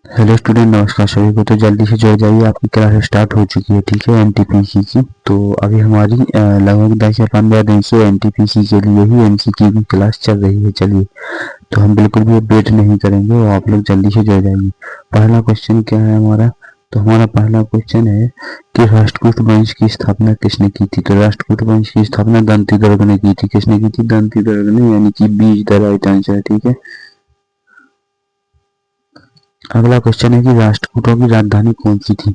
Hello student, नमस्कार सभी को। तो जल्दी से जुड़ जाइए, आपकी क्लास स्टार्ट हो चुकी है। ठीक है, एनटीपीसी की। तो अभी हमारी लगभग 10 या 15 दिन से एनटीपीसी के लिए ही एमसीक्यू की क्लास चल रही है। चलिए, तो हम बिल्कुल भी वेट नहीं करेंगे और आप लोग जल्दी से जुड़ जाइए। पहला क्वेश्चन क्या है हमारा? तो हमारा पहला क्वेश्चन है कि राष्ट्रकूट वंश की स्थापना किसने की थी? तो राष्ट्रकूट वंश की स्थापना दंतिदुर्ग ने की थी। किसने की थी? दंतिदुर्ग ने, यानी कि B is the right answer. ठीक है। अगला क्वेश्चन है कि राष्ट्रकूटों की राजधानी कौन सी थी?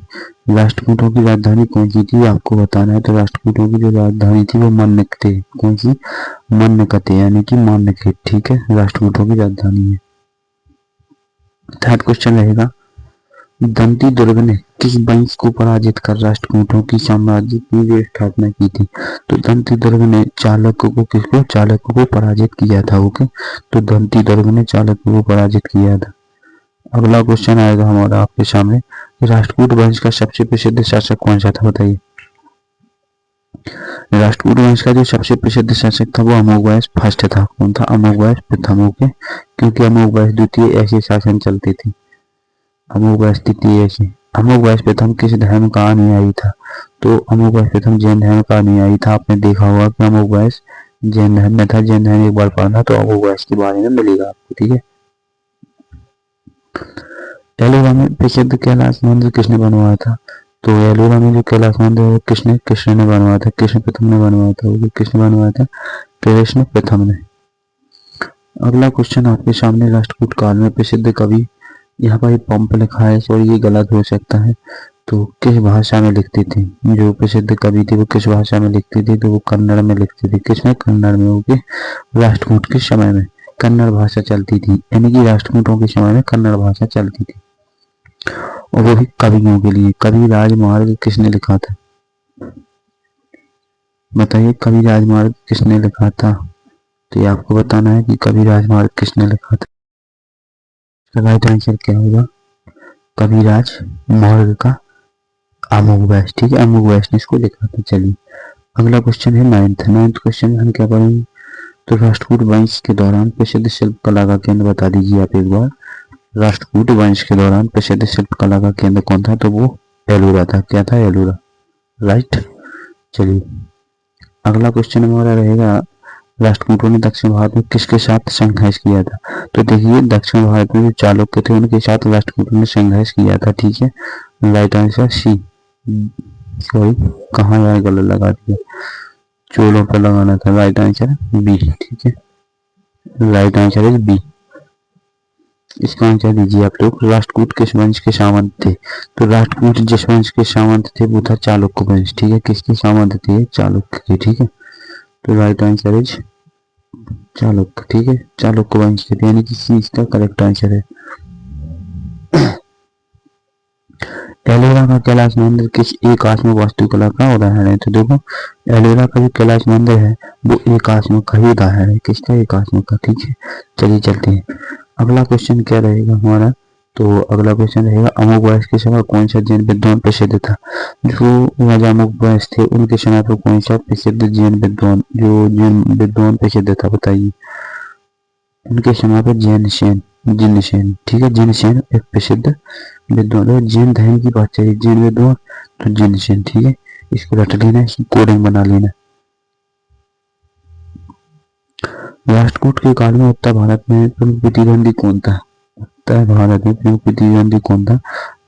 राष्ट्रकूटों की राजधानी कौन सी थी आपको बताना है। तो राष्ट्रकूटों की जो राजधानी थी वो मन्नकते। कौन सी? मन्नकते, यानी कि मान्यखेत। ठीक है, राष्ट्रकूटों की राजधानी है। थर्ड क्वेश्चन रहेगा, दंती दुर्ग ने किस वंश को पराजित कर राष्ट्रकूटों की साम्राज्य की जो स्थापना की थी? तो दंती दुर्ग ने चालुक्य को, किसको? चालुक्य को पराजित किया था। ओके, तो दंती दुर्ग ने चालुक्य को पराजित किया था। अगला क्वेश्चन आएगा हमारा आपके सामने, राष्ट्रकूट वंश का सबसे प्रसिद्ध शासक कौन सा था? बताइए। राष्ट्रकूट वंश का जो सबसे प्रसिद्ध शासक था वो अमोघवर्ष फर्स्ट था। कौन था? अमोघवर्ष प्रथम। ओके, क्योंकि अमोघवर्ष द्वितीय ऐसे शासन चलते थे। अमोघवर्ष द्वितीय ऐसे। अमोघवर्ष प्रथम किस धर्म का अनुयायी था? तो अमोघवर्ष प्रथम जैन धर्म का अनुयायी था। आपने देखा होगा कि अमोघवर्ष जैन धर्म में था। जैन धर्म एक बार पढ़ना तो अमोघवर्ष के बारे में मिलेगा आपको। ठीक है। एलोरा में प्रसिद्ध कैलाश मंदिर किसने बनवाया था? तो एलोरा में जो कैलाश मंदिर है किसने कृष्ण ने बनवाया था। कृष्ण प्रथम ने बनवाया था। वो किसने बनवाया था? कृष्ण प्रथम ने। अगला क्वेश्चन आपके सामने, राष्ट्रकूट काल में प्रसिद्ध कवि, यहाँ पर पंप लिखा है और ये गलत हो सकता है, तो किस भाषा में लिखते थे? जो प्रसिद्ध कवि थे वो किस भाषा में लिखते थे? तो वो कन्नड़ में लिखते थे। किसमें? कन्नड़ में। ओके, राष्ट्रकूट के समय में कन्नड़ भाषा चलती थी, यानी कि राष्ट्रकूटों के समय में कन्नड़ भाषा चलती थी, और वो भी कवियों के लिए। कवि राजमार्ग किसने लिखा था? बताइए, कवि राजमार्ग किसने लिखा था? तो ये आपको बताना है कि कवि राजमार्ग किसने लिखा था। राइट आंसर क्या होगा? कविराज मार्ग का अमोघवर्ष। ठीक है, अमोघवर्ष ने इसको लिखा था। चलिए, अगला क्वेश्चन है नाइन्थ क्वेश्चन में हम क्या पढ़ेंगे? तो राष्ट्रकूट वंश के दौरान प्रसिद्ध शिल्प कला का केंद्र बता दीजिए आप एक बार। राष्ट्रकूट वंश के दौरान प्रसिद्ध शिल्प कला का केंद्र कौन था? तो वो एलोरा था। क्या था? एलोरा। राइट। चलिए, अगला क्वेश्चन हमारा रहेगा, राष्ट्रकूटों ने दक्षिण भारत में किसके साथ संघर्ष किया था? तो देखिए, दक्षिण भारत में जो चालुक्य थे उनके साथ राष्ट्रकूटों ने संघर्ष किया था। ठीक है, राइट आंसर सी। सॉरी, कहाँ यार गलत लगा दिया, चोलों पर लगाना था। Right answer B. ठीक है, राइट आंसर इज बी। इसका आंसर दीजिए आप लोग। राष्ट्रकूट किस वंश के सामंत थे? तो राष्ट्रकूट जिस वंश के सामंत थे वो था चालुक्य वंश। ठीक है, किसके सामंत थे? चालुक्य के। ठीक है, तो राइट आंसर इज चालुक्य। ठीक है, चालुक्य वंश के थे, यानी कि सी इसका करेक्ट आंसर है। एलोरा का कैलाश मंदिर किस एकात्मक वास्तुकला का उदाहरण है? तो देखो, एलोरा का जो कैलाश मंदिर है वो एकात्मक का ही उदाहरण है। किसका? एकात्मक का। ठीक है, चलिए चलते हैं। अगला क्वेश्चन क्या रहेगा हमारा? तो अगला क्वेश्चन रहेगा, अमोघवर्ष के समय कौन सा जैन विद्वान प्रसिद्ध था? जो राजा अमोघवर्ष थे उनके समय पर कौन सा प्रसिद्ध जैन विद्वान, जो जैन विद्वान प्रसिद्ध था? बताइए। उनके समय पर जैन सेन, जिन सेन। ठीक है, जिन सेन एक प्रसिद्ध विद्वान है। जैन धर्म की बात चाहिए, जैन विद्वान, तो जिन सेन। ठीक है, इसको रट लेना, इसकी कोडिंग बना लेना। राष्ट्रकूट के काल में उत्तर भारत में प्रमुख प्रतिद्वंदी कौन था? उत्तर भारत में प्रमुख प्रतिद्वंदी कौन था?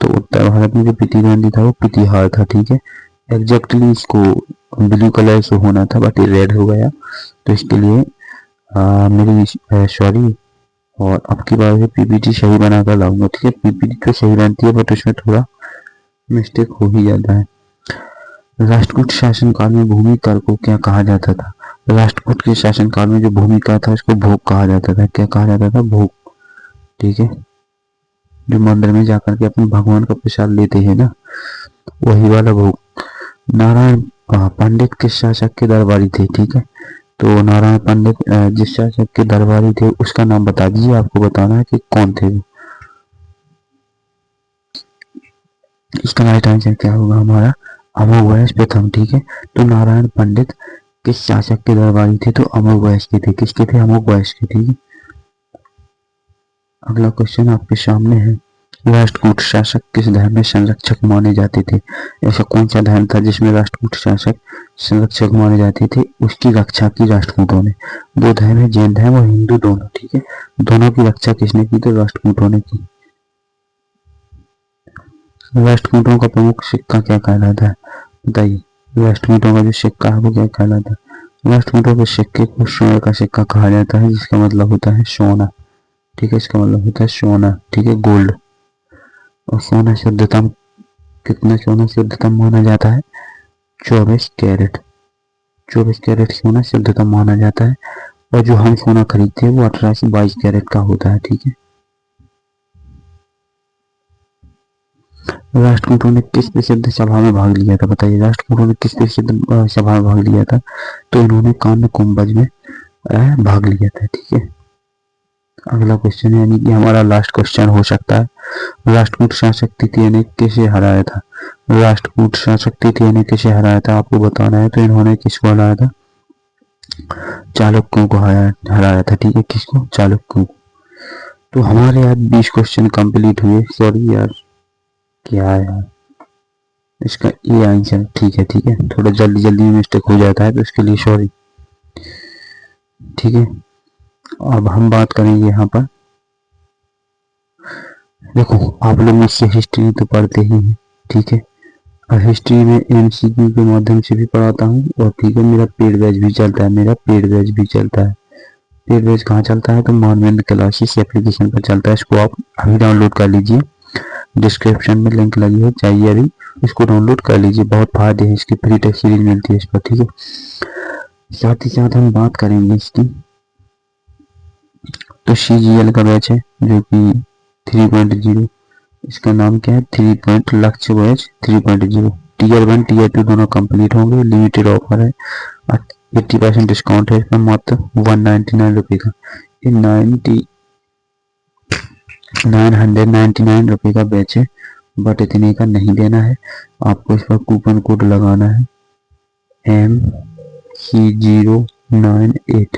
तो उत्तर भारत में जो प्रतिद्वंदी था वो प्रतिहार था। ठीक है, एग्जैक्टली इसको ब्लू कलर से होना था बट ये रेड हो गया, तो इसके लिए मेरी सॉरी। और अब की बार से पीपीटी सही बनाकर लाऊंगा। ठीक है, पीपीटी तो सही बनती है बट उसमें थोड़ा मिस्टेक हो ही जाता है। राष्ट्रकूट शासनकाल में भूमि कर को क्या कहा जाता था? राष्ट्रकूट के शासनकाल में जो भूमि कर था उसको भोग कहा जाता था। क्या कहा जाता था? भोग। ठीक है, जो मंदिर में जाकर के अपने भगवान का प्रसाद लेते हैं ना, वही वाला भोग। नारायण पंडित किस शासक के दरबारी थे? ठीक है, तो नारायण पंडित जिस शासक के दरबारी थे उसका नाम बता दीजिए। आपको बताना है कि कौन थे वो। इसका राइट आंसर क्या होगा हमारा? अमोघवर्ष प्रथम। ठीक है, तो नारायण पंडित किस शासक के दरबारी थे? तो अमोघवर्ष के थे। किसके थे? अमोघवर्ष के। ठीक है, अगला क्वेश्चन आपके सामने है, राष्ट्रकूट शासक किस धर्म में संरक्षक माने जाते थे? ऐसा कौन सा धर्म था जिसमें राष्ट्रकूट शासक संरक्षक माने जाते थे? उसकी रक्षा की राष्ट्रकूटों ने। बौद्ध धर्म है, जैन धर्म और हिंदू दोनों, ठीक है। दोनों की रक्षा किसने की? तो राष्ट्रकूटों ने की। राष्ट्रकूटों का प्रमुख सिक्का क्या कहलाता है? बताइए। राष्ट्रकूटों का जो सिक्का है वो क्या कहलाता है? राष्ट्रकूटों के सिक्के को स्वर्ण का सिक्का कहा जाता है, जिसका मतलब होता है सोना, ठीक है। इसका मतलब होता है सोना, ठीक है, गोल्ड। और सोना शुद्धतम, कितना सोना शुद्धतम माना जाता है? 24 कैरेट। 24 कैरेट सोना शुद्धतम माना जाता है। और जो हम सोना खरीदते हैं वो 18 से 22 कैरेट का होता है, ठीक है। राष्ट्रकूटों ने किस प्रसिद्ध सभा में भाग लिया था? बताइए। राष्ट्रकूटों ने किस प्रसिद्ध सभा में भाग लिया था? तो इन्होंने कान्य कुंभज में भाग लिया था, ठीक है। अगला क्वेश्चन है, यानी कि हमारा लास्ट क्वेश्चन हो सकता है। राष्ट्रकूट शासक तृतीय ने किसे हराया था? राष्ट्रकूट शासक तृतीय ने किसे हराया था आपको बताना है। तो इन्होंने किसको हराया था? चालुक्यों को हराया था, ठीक है। किसको? चालुक्यों को। तो हमारे आज 20 क्वेश्चन कंप्लीट हुए। सॉरी यार, क्या है यार, इसका ए आंसर, ठीक है, ठीक है। थोड़ा जल्दी जल्दी मिस्टेक हो जाता है तो इसके लिए सॉरी, ठीक है। अब हम बात करेंगे यहाँ पर, देखो आप लोग मुझसे हिस्ट्री तो पढ़ते ही हैं, ठीक है। और हिस्ट्री में एमसीक्यू के माध्यम से भी पढ़ाता हूँ, और ठीक है मेरा पेड बैच भी चलता है, मेरा पेड बैच भी चलता है। पेड बैच कहाँ चलता है? तो मानवेंद्र क्लासेस एप्लीकेशन पर चलता है। इसको आप अभी डाउनलोड कर लीजिए, डिस्क्रिप्शन में लिंक लगी है, चाहिए अभी इसको डाउनलोड कर लीजिए। बहुत फायदे हैं इसकी, फ्री टेस्ट सीरीज मिलती है इस पर, ठीक है। साथ ही साथ हम बात करेंगे इसकी, तो CGL का बैच है जो कि 3.0, इसका नाम क्या है? 3 लक्ष्य बैच 3.0। टीयर 1 टीयर 2 दोनों कंप्लीट होंगे। लिमिटेड ऑफर है, 80% डिस्काउंट है इसमें, मात्र 199 रुपये का। ये 999 रुपये का बैच है, बट इतने का नहीं देना है आपको। इस पर कूपन कोड लगाना है MC098।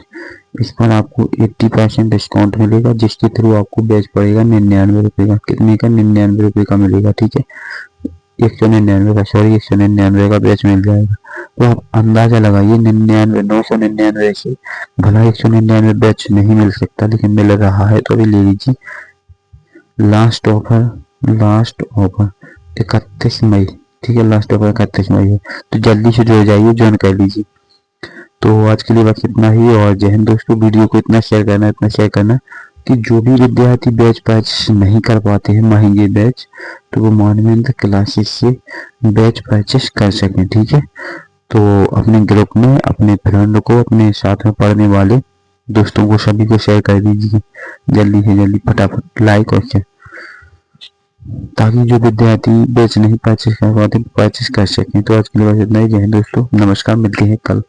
इस पर आपको 80% डिस्काउंट मिलेगा, जिसके थ्रू आपको बैच पड़ेगा 99 रुपये का। कितने का? 99 रुपये का मिलेगा, ठीक है। 199 का, सॉरी 199 का बैच मिल जाएगा। तो आप अंदाजा लगाइए, 99 999 से भला 199 बैच नहीं मिल सकता, लेकिन मिल रहा है तो अभी ले लीजिए। लास्ट ऑफर 31 मई, ठीक है। लास्ट ऑफर 31 मई है, तो जल्दी से जुड़ जाइए, ज्वाइन कर लीजिए। तो आज के लिए बस इतना ही, और जय हिंद दोस्तों। वीडियो को इतना शेयर करना कि जो भी विद्यार्थी बैच परचेस नहीं कर पाते हैं महंगे बैच, तो वो मानवेंद्र क्लासेस से बैच परचेस कर सकें, ठीक है। तो अपने ग्रुप में अपने फ्रेंड को, अपने साथ में पढ़ने वाले दोस्तों को, सभी को शेयर कर दीजिए जल्दी से जल्दी, फटाफट लाइक और शेयर, ताकि जो विद्यार्थी बैच नहीं परचेस कर पाते परचेस कर सकें। तो आज के लिए बस इतना ही। जय हिंद दोस्तों, नमस्कार, मिलते हैं कल।